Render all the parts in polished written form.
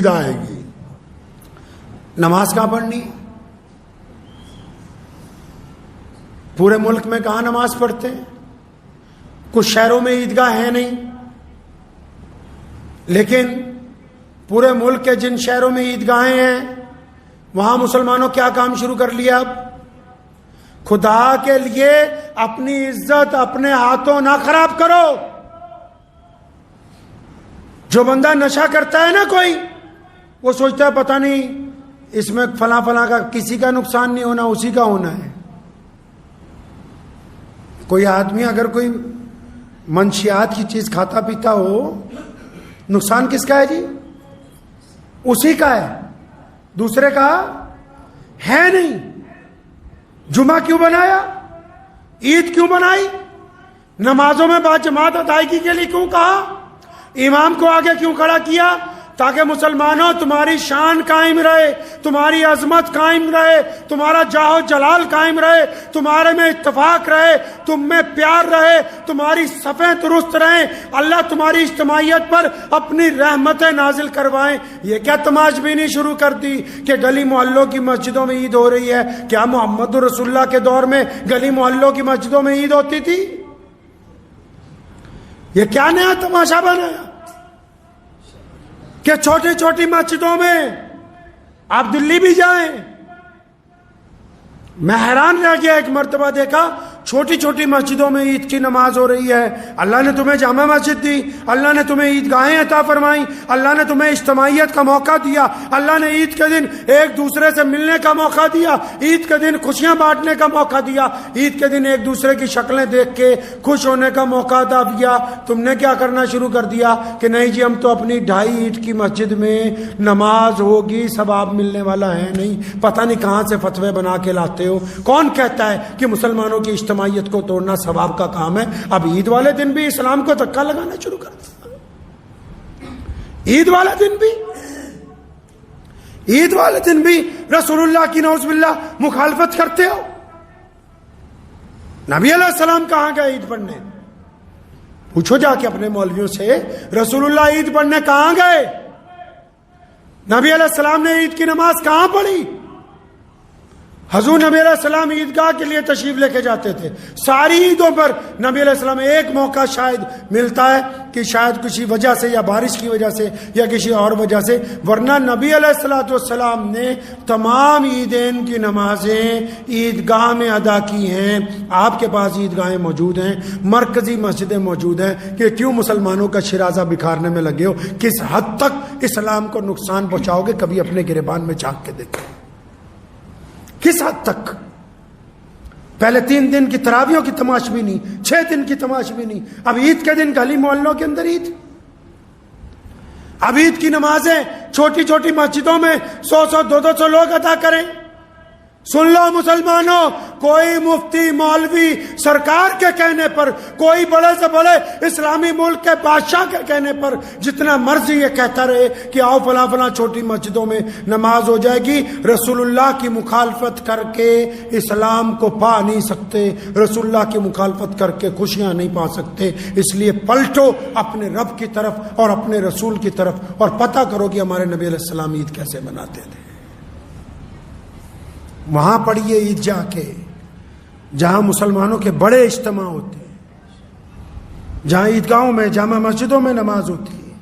عید آئے گی، نماز کہاں پڑھنی ہے؟ پورے ملک میں کہاں نماز پڑھتے ہیں؟ کچھ شہروں میں عیدگاہ ہے نہیں، لیکن پورے ملک کے جن شہروں میں عیدگاہیں ہیں وہاں مسلمانوں کیا کام شروع کر لیا؟ اب خدا کے لیے اپنی عزت اپنے ہاتھوں نہ خراب کرو۔ جو بندہ نشہ کرتا ہے نا کوئی، وہ سوچتا ہے پتہ نہیں اس میں فلاں فلاں کا کسی کا نقصان نہیں ہونا، اسی کا ہونا ہے۔ کوئی آدمی اگر کوئی منشیات کی چیز کھاتا پیتا ہو، نقصان کس کا ہے جی؟ اسی کا ہے، دوسرے کا ہے نہیں۔ جمعہ کیوں بنایا؟ عید کیوں بنائی؟ نمازوں میں باجماعت ادائیگی کے لیے کیوں کہا؟ امام کو آگے کیوں کھڑا کیا؟ تاکہ مسلمانوں تمہاری شان قائم رہے، تمہاری عظمت قائم رہے، تمہارا جاہ و جلال قائم رہے، تمہارے میں اتفاق رہے، تم میں پیار رہے، تمہاری صفیں درست رہیں، اللہ تمہاری اجتماعیت پر اپنی رحمتیں نازل کروائیں۔ یہ کیا تماش بینی شروع کر دی کہ گلی محلوں کی مسجدوں میں عید ہو رہی ہے؟ کیا محمد رسول اللہ کے دور میں گلی محلوں کی مسجدوں میں عید ہوتی تھی؟ یہ کیا نیا تماشا بنایا کہ چھوٹی چھوٹی مسجدوں میں آپ دلی بھی جائیں؟ میں حیران رہ گیا، ایک مرتبہ دیکھا چھوٹی چھوٹی مسجدوں میں عید کی نماز ہو رہی ہے۔ اللہ نے تمہیں جامع مسجد دی، اللہ نے تمہیں عیدگاہیں عطا فرمائیں، اللہ نے تمہیں اجتماعیت کا موقع دیا، اللہ نے عید کے دن ایک دوسرے سے ملنے کا موقع دیا، عید کے دن خوشیاں بانٹنے کا موقع دیا، عید کے دن ایک دوسرے کی شکلیں دیکھ کے خوش ہونے کا موقع عطا دیا۔ تم نے کیا کرنا شروع کر دیا کہ نہیں جی ہم تو اپنی 2.5 اینٹ کی مسجد میں نماز ہوگی، ثواب ملنے والا ہے نہیں۔ پتہ نہیں کہاں سے فتوے بنا کے لاتے ہو۔ کون کہتا ہے کہ مسلمانوں کی اجتماعیت کو توڑنا ثواب کا کام ہے؟ اب عید والے دن بھی اسلام کو دھکا لگانا شروع کر دیا۔ عید والے دن بھی رسول اللہ کی نعوذ باللہ مخالفت کرتے ہو۔ نبی علیہ السلام کہاں گئے عید پڑھنے؟ پوچھو جا کے اپنے مولویوں سے، رسول اللہ عید پڑھنے کہاں گئے؟ نبی علیہ السلام نے عید کی نماز کہاں پڑھی؟ حضور نبی علیہ السلام عیدگاہ کے لیے تشریف لے کے جاتے تھے۔ ساری عیدوں پر نبی علیہ السلام ایک موقع شاید ملتا ہے کہ شاید کسی وجہ سے یا بارش کی وجہ سے یا کسی اور وجہ سے، ورنہ نبی علیہ السلام نے تمام عیدین کی نمازیں عیدگاہ میں ادا کی ہیں۔ آپ کے پاس عیدگاہیں موجود ہیں، مرکزی مسجدیں موجود ہیں، کہ کیوں مسلمانوں کا شرازہ بکھارنے میں لگے ہو؟ کس حد تک اسلام کو نقصان پہنچاؤ گے؟ کبھی اپنے گریبان میں جھانک کے دیکھیں کس حد تک۔ پہلے 3 دن کی تراویحوں کی تماش بھی نہیں، 6 دن کی تماش بھی نہیں، اب عید کے دن گلی محلوں کے اندر عید۔ اب عید کی نمازیں چھوٹی چھوٹی مسجدوں میں 100 200 لوگ ادا کریں۔ سن لو مسلمانوں، کوئی مفتی مولوی سرکار کے کہنے پر، کوئی بڑے سے بڑے اسلامی ملک کے بادشاہ کے کہنے پر جتنا مرضی یہ کہتا رہے کہ آؤ فلاں فلاں چھوٹی مسجدوں میں نماز ہو جائے گی، رسول اللہ کی مخالفت کر کے اسلام کو پا نہیں سکتے، رسول اللہ کی مخالفت کر کے خوشیاں نہیں پا سکتے۔ اس لیے پلٹو اپنے رب کی طرف اور اپنے رسول کی طرف اور پتہ کرو کہ ہمارے نبی علیہ السلام عید کیسے مناتے تھے۔ وہاں پڑھیے عید جا کے جہاں مسلمانوں کے بڑے اجتماع ہوتے ہیں، جہاں عیدگاہوں میں جامع مسجدوں میں نماز ہوتی ہے۔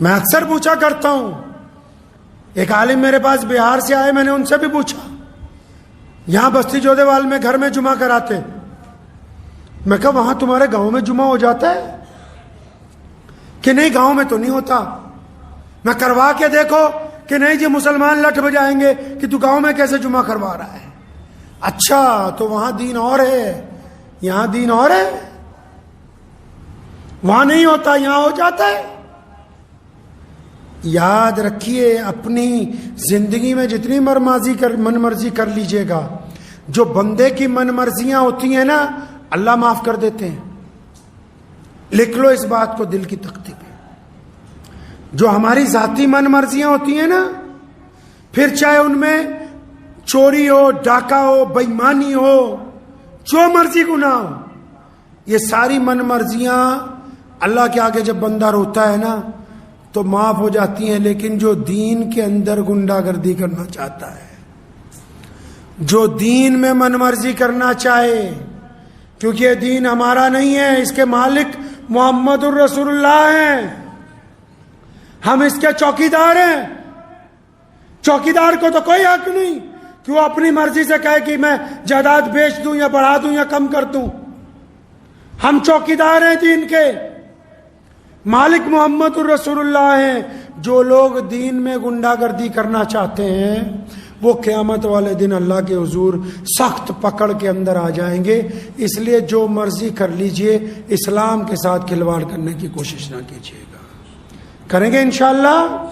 میں اکثر پوچھا کرتا ہوں، ایک عالم میرے پاس بہار سے آئے، میں نے ان سے بھی پوچھا یہاں بستی جودے وال میں گھر میں جمعہ کراتے، میں کہا وہاں تمہارے گاؤں میں جمعہ ہو جاتا ہے کہ نہیں؟ گاؤں میں تو نہیں ہوتا۔ میں کروا کے دیکھو کہ نہیں جی مسلمان لٹ بجائیں گے کہ تو گاؤں میں کیسے جمعہ کروا رہا ہے۔ اچھا تو وہاں دین اور ہے، یہاں دین اور ہے، وہاں نہیں ہوتا یہاں ہو جاتا ہے۔ یاد رکھیے اپنی زندگی میں جتنی من مرضی کر لیجئے گا، جو بندے کی من مرضیاں ہوتی ہیں نا اللہ معاف کر دیتے ہیں۔ لکھ لو اس بات کو دل کی تختی پہ، جو ہماری ذاتی من مرضیاں ہوتی ہیں نا، پھر چاہے ان میں چوری ہو، ڈاکہ ہو، بے ایمانی ہو، جو مرضی گناہ ہو، یہ ساری من مرضیاں اللہ کے آگے جب بندہ روتا ہے نا تو تو معاف ہو جاتی ہیں، لیکن جو دین کے اندر گنڈا گردی کرنا چاہتا ہے، جو دین میں من مرضی کرنا چاہے، کیونکہ یہ دین ہمارا نہیں ہے، اس کے مالک محمد الرسول اللہ ہیں، ہم اس کے چوکیدار ہیں۔ چوکیدار کو تو کوئی حق نہیں کہ وہ اپنی مرضی سے کہے کہ میں جائیداد بیچ دوں یا بڑھا دوں یا کم کر دوں۔ ہم چوکیدار ہیں دین کے، مالک محمد الرسول اللہ ہیں۔ جو لوگ دین میں گنڈا گردی کرنا چاہتے ہیں وہ قیامت والے دن اللہ کے حضور سخت پکڑ کے اندر آ جائیں گے۔ اس لیے جو مرضی کر لیجئے، اسلام کے ساتھ کھلواڑ کرنے کی کوشش نہ کیجیے گا۔ کریں گے انشاءاللہ؟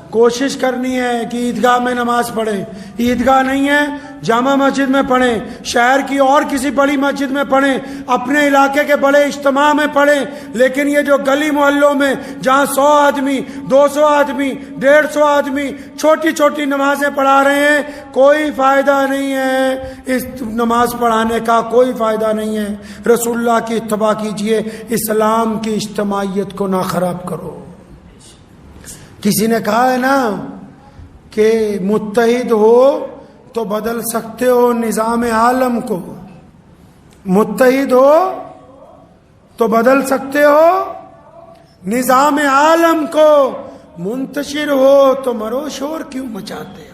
کوشش کرنی ہے کہ عیدگاہ میں نماز پڑھیں، عیدگاہ نہیں ہے جامع مسجد میں پڑھیں، شہر کی اور کسی بڑی مسجد میں پڑھیں، اپنے علاقے کے بڑے اجتماع میں پڑھیں، لیکن یہ جو گلی محلوں میں جہاں 100 آدمی 200 آدمی 150 آدمی چھوٹی چھوٹی نمازیں پڑھا رہے ہیں، کوئی فائدہ نہیں ہے اس نماز پڑھانے کا، کوئی فائدہ نہیں ہے۔ رسول اللہ کی اتباع کیجئے، اسلام کی اجتماعیت کو نہ خراب کرو۔ کسی نے کہا ہے نا کہ متحد ہو تو بدل سکتے ہو نظام عالم کو، متحد ہو تو بدل سکتے ہو نظام عالم کو، منتشر ہو تو مرو شور کیوں مچاتے ہو۔